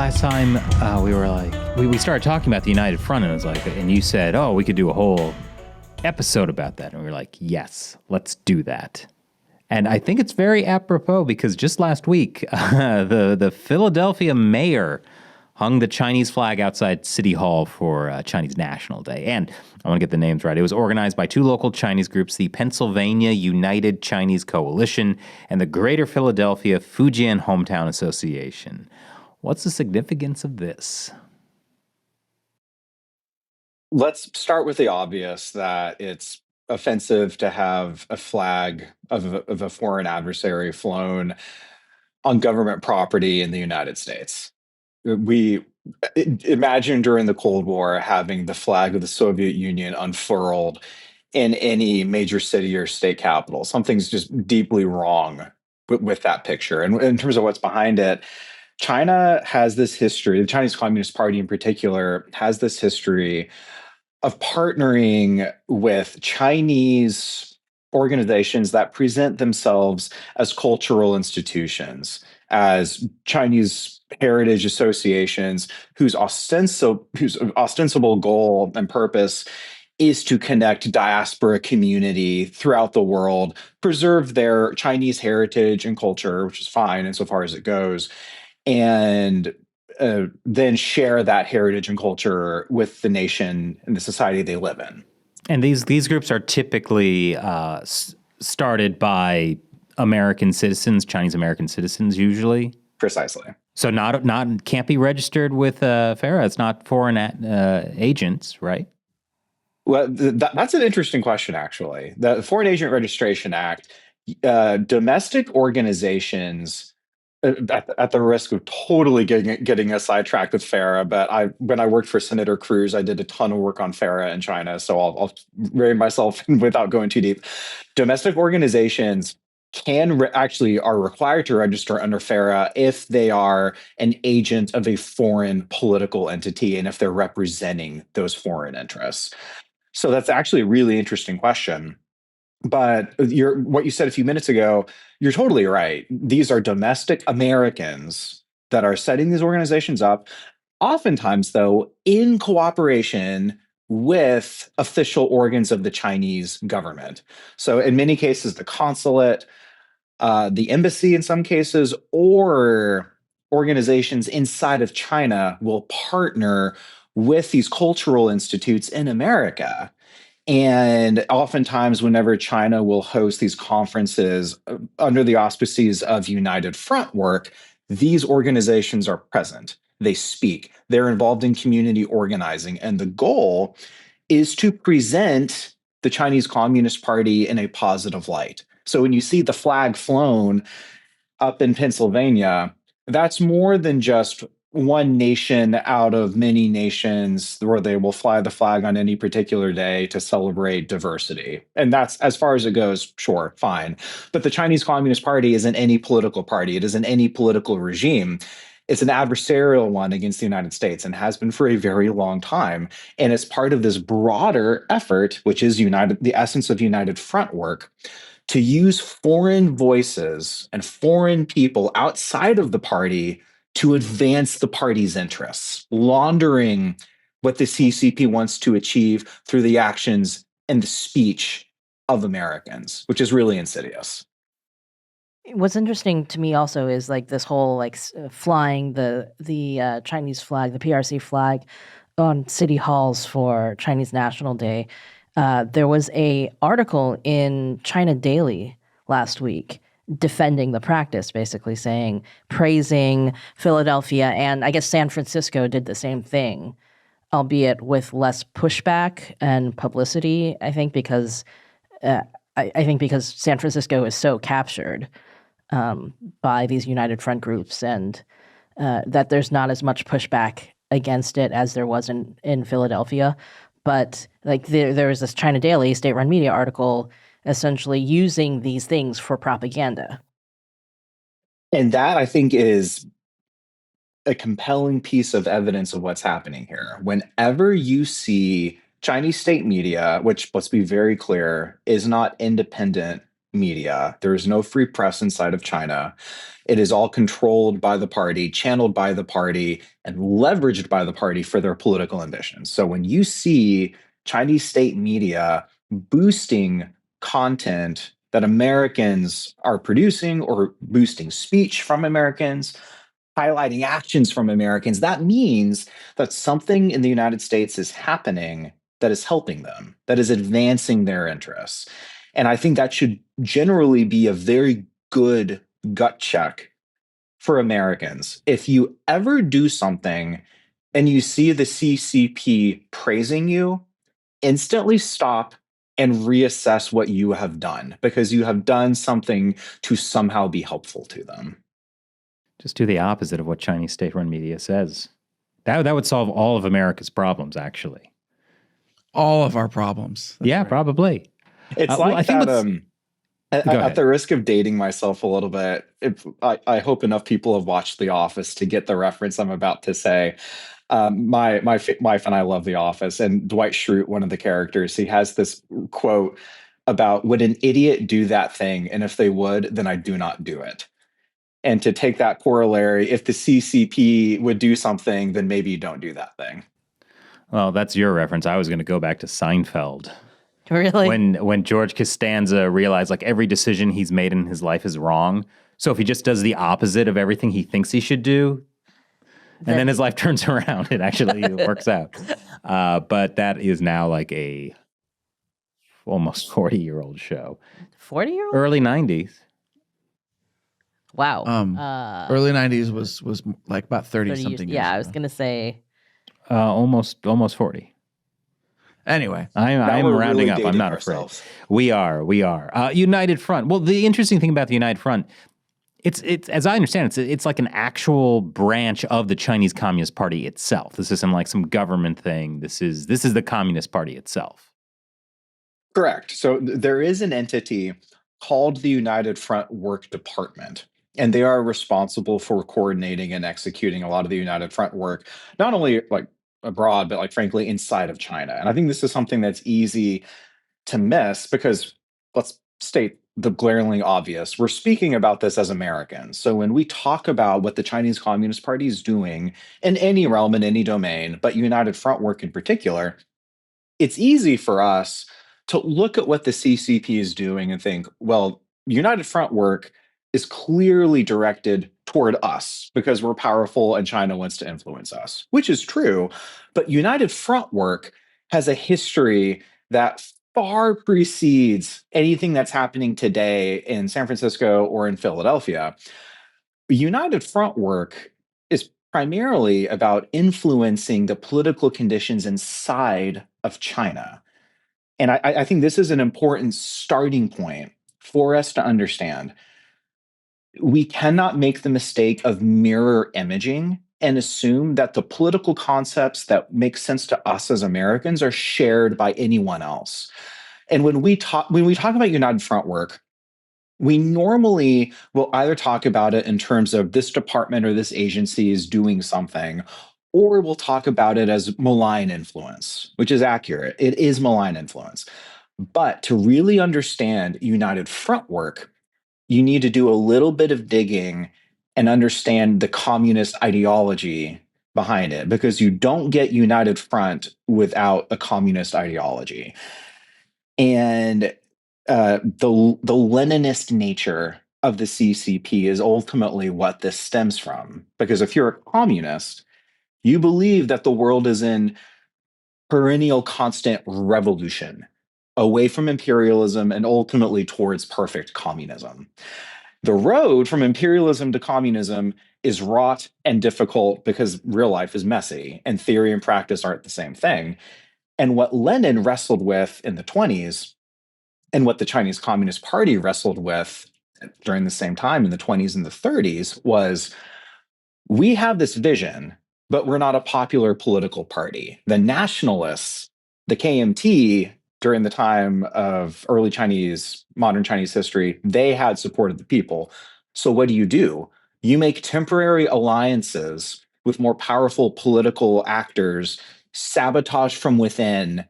last time we started talking about the United Front, and it was like, and you said, oh, we could do a whole episode about that. And we were like, yes, let's do that. And I think it's very apropos because just last week, the Philadelphia mayor hung the Chinese flag outside City Hall for Chinese National Day. And I want to get the names right. It was organized by two local Chinese groups, the Pennsylvania United Chinese Coalition and the Greater Philadelphia Fujian Hometown Association. What's the significance of this? Let's start with the obvious that it's offensive to have a flag of a foreign adversary flown on government property in the United States. We imagine during the Cold War having the flag of the Soviet Union unfurled in any major city or state capital. Something's just deeply wrong with that picture. And in terms of what's behind it, China has this history, the Chinese Communist Party in particular has this history of partnering with Chinese organizations that present themselves as cultural institutions, as Chinese heritage associations whose ostensible goal and purpose is to connect diaspora community throughout the world, preserve their Chinese heritage and culture, which is fine insofar as it goes, and then share that heritage and culture with the nation and the society they live in. And these groups are typically started by American citizens, Chinese American citizens, usually. Precisely. So not can't be registered with FARA. It's not foreign agents, right? Well, that's an interesting question, actually. The Foreign Agent Registration Act, domestic organizations, at the risk of totally getting us sidetracked with FARA, but when I worked for Senator Cruz, I did a ton of work on FARA in China, so I'll rein myself without going too deep. Domestic organizations actually are required to register under FARA if they are an agent of a foreign political entity and if they're representing those foreign interests. So that's actually a really interesting question. But what you said a few minutes ago, you're totally right. These are domestic Americans that are setting these organizations up, oftentimes, though, in cooperation with official organs of the Chinese government. So in many cases, the consulate, the embassy in some cases, or organizations inside of China will partner with these cultural institutes in America. And oftentimes, whenever China will host these conferences under the auspices of United Front work, these organizations are present. They speak. They're involved in community organizing. And the goal is to present the Chinese Communist Party in a positive light. So when you see the flag flown up in Pennsylvania, that's more than just one nation out of many nations where they will fly the flag on any particular day to celebrate diversity. And that's, as far as it goes, sure, fine. But the Chinese Communist Party isn't any political party. It isn't any political regime. It's an adversarial one against the United States and has been for a very long time. And it's part of this broader effort, which is the essence of United Front work, to use foreign voices and foreign people outside of the party to advance the party's interests, laundering what the CCP wants to achieve through the actions and the speech of Americans, which is really insidious. What's interesting to me also is like this whole flying the Chinese flag, the PRC flag, on city halls for Chinese National Day. There was a article in China Daily last week defending the practice, basically praising Philadelphia, and I guess San Francisco did the same thing, albeit with less pushback and publicity. I think because because San Francisco is so captured by these United Front groups, and that there's not as much pushback against it as there was in Philadelphia. But there was this China Daily state-run media article essentially using these things for propaganda. And that, I think, is a compelling piece of evidence of what's happening here. Whenever you see Chinese state media, which, let's be very clear, is not independent media. There is no free press inside of China. It is all controlled by the party, channeled by the party, and leveraged by the party for their political ambitions. So when you see Chinese state media boosting content that Americans are producing or boosting speech from Americans, highlighting actions from Americans, that means that something in the United States is happening that is helping them, that is advancing their interests. And I think that should generally be a very good gut check for Americans. If you ever do something and you see the CCP praising you, instantly stop and reassess what you have done because you have done something to somehow be helpful to them. Just do the opposite of what Chinese state-run media says. That would solve all of America's problems, actually. All of our problems. That's right. Probably. It's like that. At the risk of dating myself a little bit, I hope enough people have watched The Office to get the reference I'm about to say. My wife and I love The Office, and Dwight Schrute, one of the characters, he has this quote about, would an idiot do that thing? And if they would, then I do not do it. And to take that corollary, if the CCP would do something, then maybe you don't do that thing. Well, that's your reference. I was going to go back to Seinfeld. Really? When George Costanza realized like every decision he's made in his life is wrong. So if he just does the opposite of everything he thinks he should do, and then his life turns around, it actually works out. But that is now like a almost 40-year-old show. 40-year-old? Early 90s. Wow. Early 90s was like about 30 something years. Yeah, ago. I was going to say almost 40. Anyway, I'm rounding really up. I'm not afraid. We are. United Front. Well, the interesting thing about the United Front, it's as I understand it's like an actual branch of the Chinese Communist Party itself. This isn't like some government thing. This is the Communist Party itself. Correct. So there is an entity called the United Front Work Department, and they are responsible for coordinating and executing a lot of the United Front work, not only like abroad, but like frankly inside of China. And I think this is something that's easy to miss because let's state the glaringly obvious. We're speaking about this as Americans. So when we talk about what the Chinese Communist Party is doing in any realm, in any domain, but United Front work in particular, it's easy for us to look at what the CCP is doing and think, well, United Front work is clearly directed toward us because we're powerful and China wants to influence us, which is true. But United Front work has a history that far precedes anything that's happening today in San Francisco or in Philadelphia. United Front work is primarily about influencing the political conditions inside of China. And I think this is an important starting point for us to understand. We cannot make the mistake of mirror imaging and assume that the political concepts that make sense to us as Americans are shared by anyone else. And when we talk about United Front work, we normally will either talk about it in terms of this department or this agency is doing something, or we'll talk about it as malign influence, which is accurate. It is malign influence. But to really understand United Front work, you need to do a little bit of digging and understand the communist ideology behind it, because you don't get United Front without a communist ideology. And the Leninist nature of the CCP is ultimately what this stems from. Because if you're a communist, you believe that the world is in perennial constant revolution away from imperialism and ultimately towards perfect communism. The road from imperialism to communism is wrought and difficult because real life is messy and theory and practice aren't the same thing. And what Lenin wrestled with in the 20s and what the Chinese Communist Party wrestled with during the same time in the 20s and the 30s was, we have this vision, but we're not a popular political party. The nationalists, the KMT, during the time of early Chinese, modern Chinese history, they had support of the people. So what do? You make temporary alliances with more powerful political actors, sabotage from within,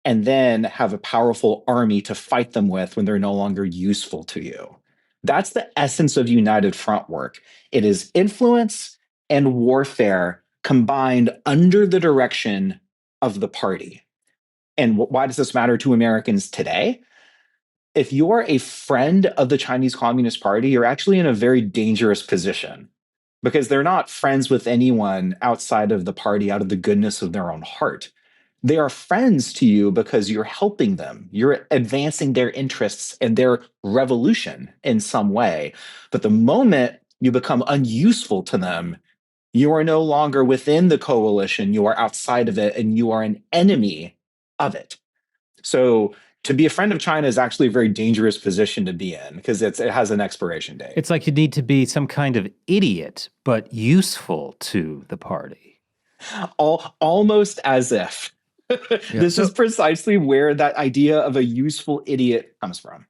and then have a powerful army to fight them with when they're no longer useful to you. That's the essence of United Front work. It is influence and warfare combined under the direction of the party. And why does this matter to Americans today? If you're a friend of the Chinese Communist Party, you're actually in a very dangerous position because they're not friends with anyone outside of the party out of the goodness of their own heart. They are friends to you because you're helping them. You're advancing their interests and their revolution in some way. But the moment you become unuseful to them, you are no longer within the coalition, you are outside of it, and you are an enemy of it. So to be a friend of China is actually a very dangerous position to be in because it has an expiration date. It's like you need to be some kind of idiot, but useful to the party. Almost as if. This is precisely where that idea of a useful idiot comes from.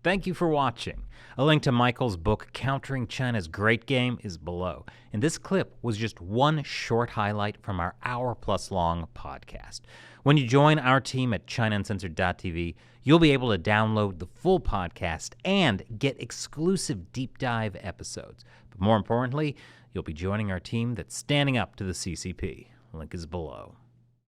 Thank you for watching. A link to Michael's book, Countering China's Great Game, is below. And this clip was just one short highlight from our hour-plus long podcast. When you join our team at ChinaUncensored.tv, you'll be able to download the full podcast and get exclusive deep dive episodes. But more importantly, you'll be joining our team that's standing up to the CCP. Link is below.